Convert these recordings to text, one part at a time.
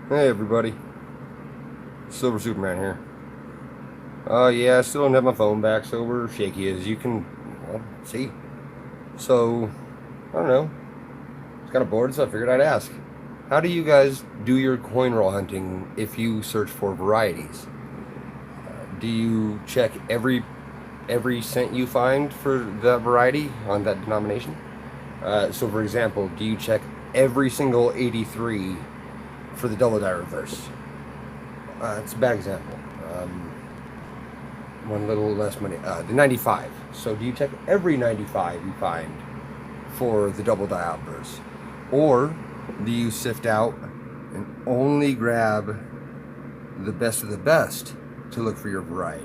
Hey everybody, Silver Superman here. Yeah, I still don't have my phone back, so we're shaky as you can, well, see. So, I don't know, it's kind of bored, so I figured I'd ask. How do you guys do your coin roll hunting if you search for varieties? Do you check every cent you find for that variety on that denomination? So for example, do you check every single 83 for the double die reverse? It's a bad example. One little less money. The 95. So do you check every 95 you find for the double die outburst? Or do you sift out and only grab the best of the best to look for your variety?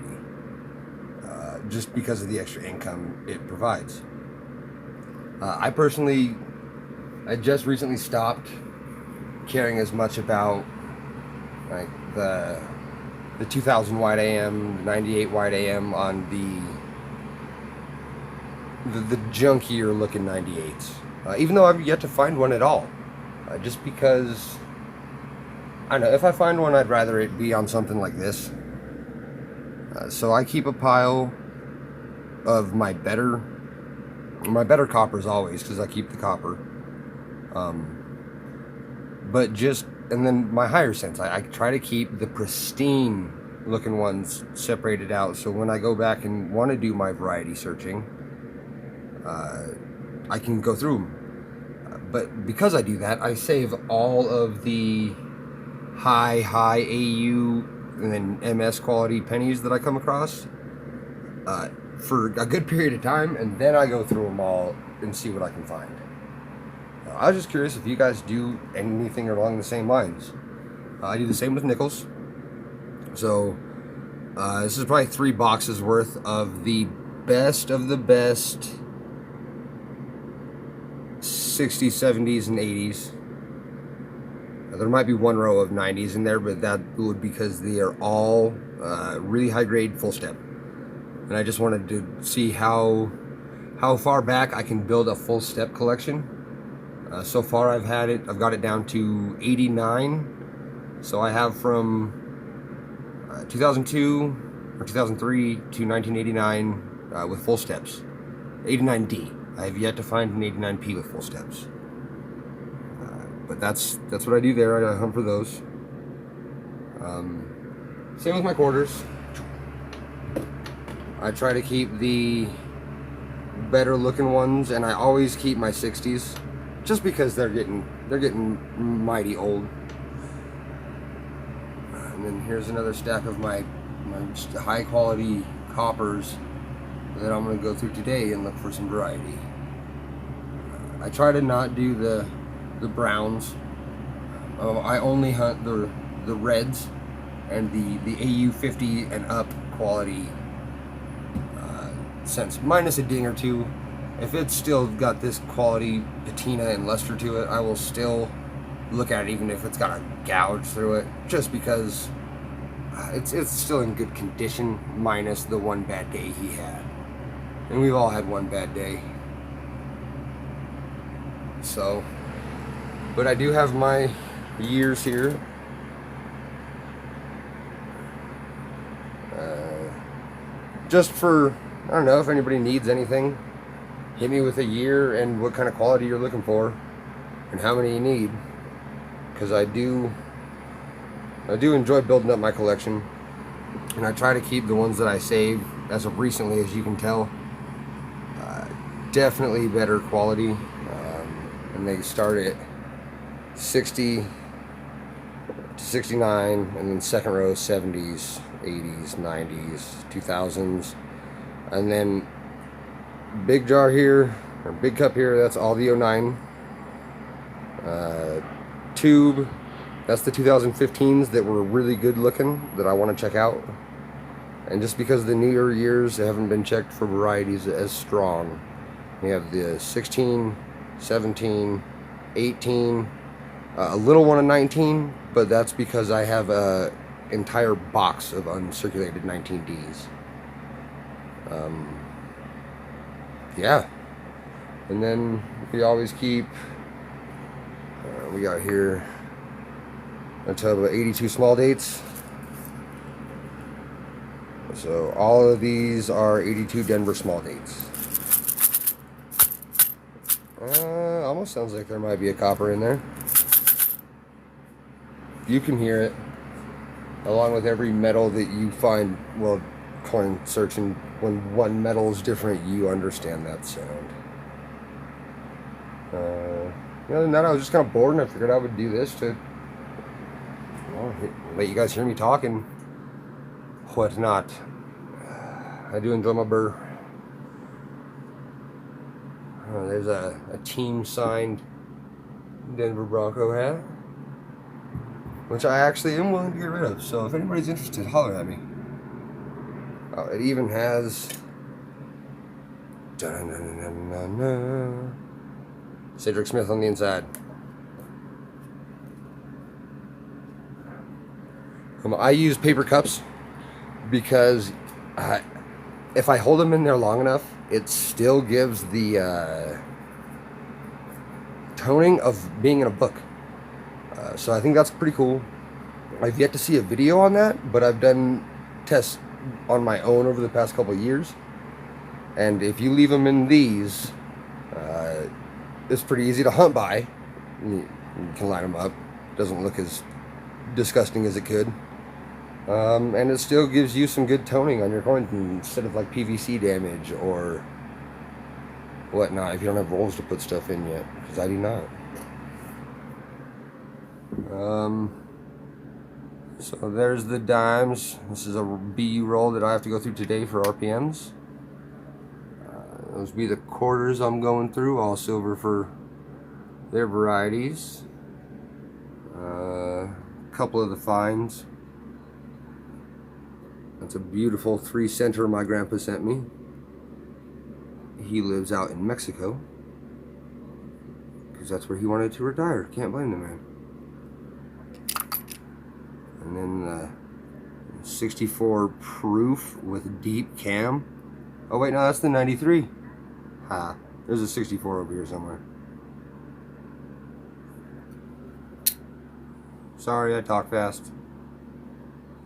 Just because of the extra income it provides. I just recently stopped caring as much about like the 2000 wide AM, the 98 wide AM on the junkier looking 98s. Even though I've yet to find one at all. Just because, I don't know, if I find one, I'd rather it be on something like this. So I keep a pile of my better coppers always, because I keep the copper. But just, and then my higher cents, I try to keep the pristine looking ones separated out, so when I go back and want to do my variety searching, I can go through them. But because I do that, I save all of the high AU and then MS quality pennies that I come across for a good period of time, and then I go through them all and see what I can find. I was just curious if you guys do anything along the same lines. I do the same with nickels. So this is probably 3 boxes worth of the best 60s, 70s, and 80s. There might be one row of 90s in there, but that would because they are all really high grade full step. And I just wanted to see how far back I can build a full step collection. So far I've got it down to 89. So I have from 2002 or 2003 to 1989 with full steps. 89D. I have yet to find an 89P with full steps. But that's what I do there. I hunt for those. Same with my quarters. I try to keep the better looking ones, and I always keep my 60s, just because they're getting mighty old. And then here's another stack of my high quality coppers that I'm going to go through today and look for some variety. I try to not do the browns. I only hunt the reds and the AU 50 and up quality cents, minus a ding or two. If it's still got this quality patina and luster to it, I will still look at it even if it's got a gouge through it, just because it's still in good condition, minus the one bad day he had. And we've all had one bad day. So, but I do have my years here. Just for, I don't know, if anybody needs anything, hit me with a year and what kind of quality you're looking for and how many you need, because I do enjoy building up my collection, and I try to keep the ones that I save as of recently, as you can tell, definitely better quality, and they start at 60 to 69, and then second row 70s, 80s, 90s, 2000s, and then big jar here, or big cup here, that's all the 09. Tube, that's the 2015s that were really good looking that I want to check out. And just because the newer years haven't been checked for varieties as strong, we have the 16, 17, 18, a little one of 19, but that's because I have a entire box of uncirculated 19Ds. Yeah, and then we always keep, we got here a total of 82 small dates. So all of these are 82 Denver small dates. Almost sounds like there might be a copper in there. You can hear it, along with every metal that you find, well, coin searching. When one metal is different, you understand that sound. Other than that, I was just kind of bored, and I figured I would do this to, well, let you guys hear me talking, whatnot. I do enjoy my burr. There's a team signed Denver Bronco hat, which I actually am willing to get rid of. So if anybody's interested, holler at me. It even has Cedric Smith on the inside. I use paper cups because if I hold them in there long enough, it still gives the toning of being in a book. So I think that's pretty cool. I've yet to see a video on that, but I've done tests on my own over the past couple of years. And if you leave them in these, it's pretty easy to hunt by. You can line them up. Doesn't look as disgusting as it could. And it still gives you some good toning on your coin instead of like PVC damage or whatnot if you don't have rolls to put stuff in yet, because I do not. So there's the dimes. This is a B roll that I have to go through today for RPMs. Those be the quarters I'm going through, all silver for their varieties. A couple of the fines. That's a beautiful 3-center my grandpa sent me. He lives out in Mexico because that's where he wanted to retire. Can't blame the man. And then the 64 proof with deep cam. Oh wait, no, that's the 93. Ha, there's a 64 over here somewhere. Sorry, I talk fast.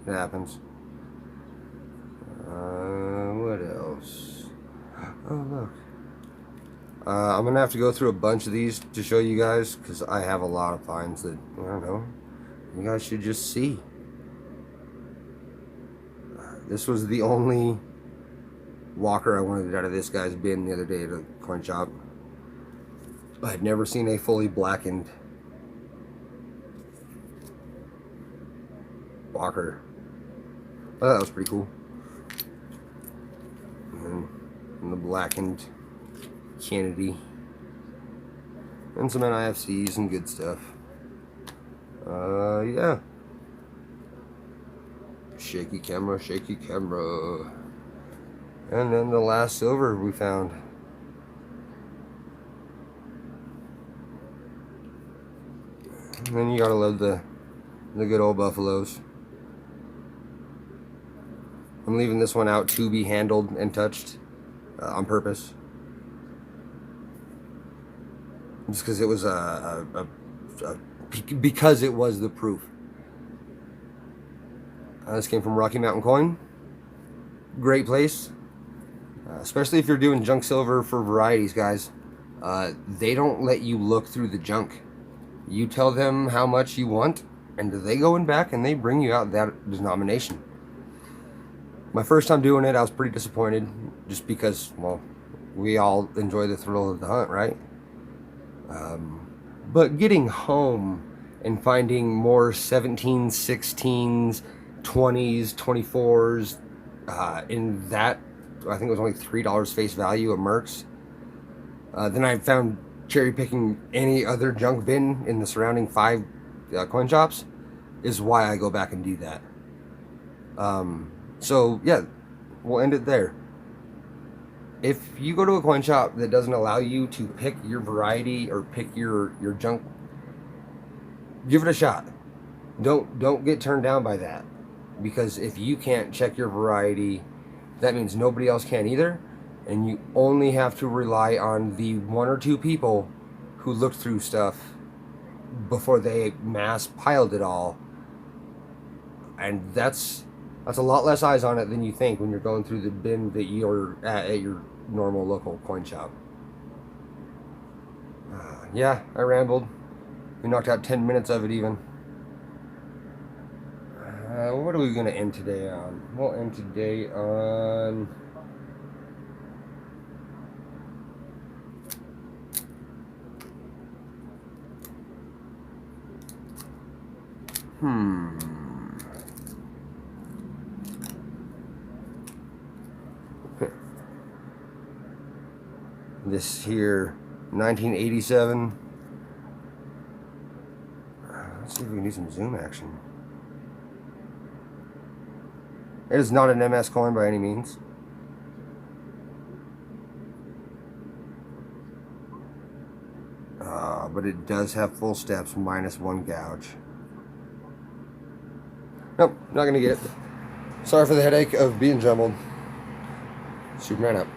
It happens. What else? Oh, look. I'm going to have to go through a bunch of these to show you guys, because I have a lot of finds that, I don't know, you guys should just see. This was the only walker I wanted out of this guy's bin the other day at a coin shop. I had never seen a fully blackened walker. I thought that was pretty cool. And the blackened Kennedy. And some NIFCs and good stuff. Yeah. Shaky camera, shaky camera. And then the last silver we found. And then you gotta love the good old buffaloes. I'm leaving this one out to be handled and touched on purpose. Just because it was because it was the proof. This came from Rocky Mountain Coin. Great place. Especially if you're doing junk silver for varieties, guys. They don't let you look through the junk. You tell them how much you want, and they go in back and they bring you out that denomination. My first time doing it, I was pretty disappointed, just because, well, we all enjoy the thrill of the hunt, right? But getting home and finding more 17s, 16s, 20s, 24s, in that, I think it was only $3 face value at Merck's. Then I found cherry picking any other junk bin in the surrounding 5 coin shops is why I go back and do that. So yeah, we'll end it there. If you go to a coin shop that doesn't allow you to pick your variety or pick your junk, give it a shot. Don't get turned down by that, because if you can't check your variety, that means nobody else can either, and you only have to rely on the 1 or 2 people who looked through stuff before they mass piled it all And that's a lot less eyes on it than you think when you're going through the bin that you're at your normal local coin shop. Yeah, I rambled. We knocked out 10 minutes of it even. What are we going to end today on? We'll end today on... This here, 1987. Let's see if we can do some zoom action. It is not an MS coin by any means. But it does have full steps minus 1 gouge. Nope, not gonna get it. Sorry for the headache of being jumbled. Superman up.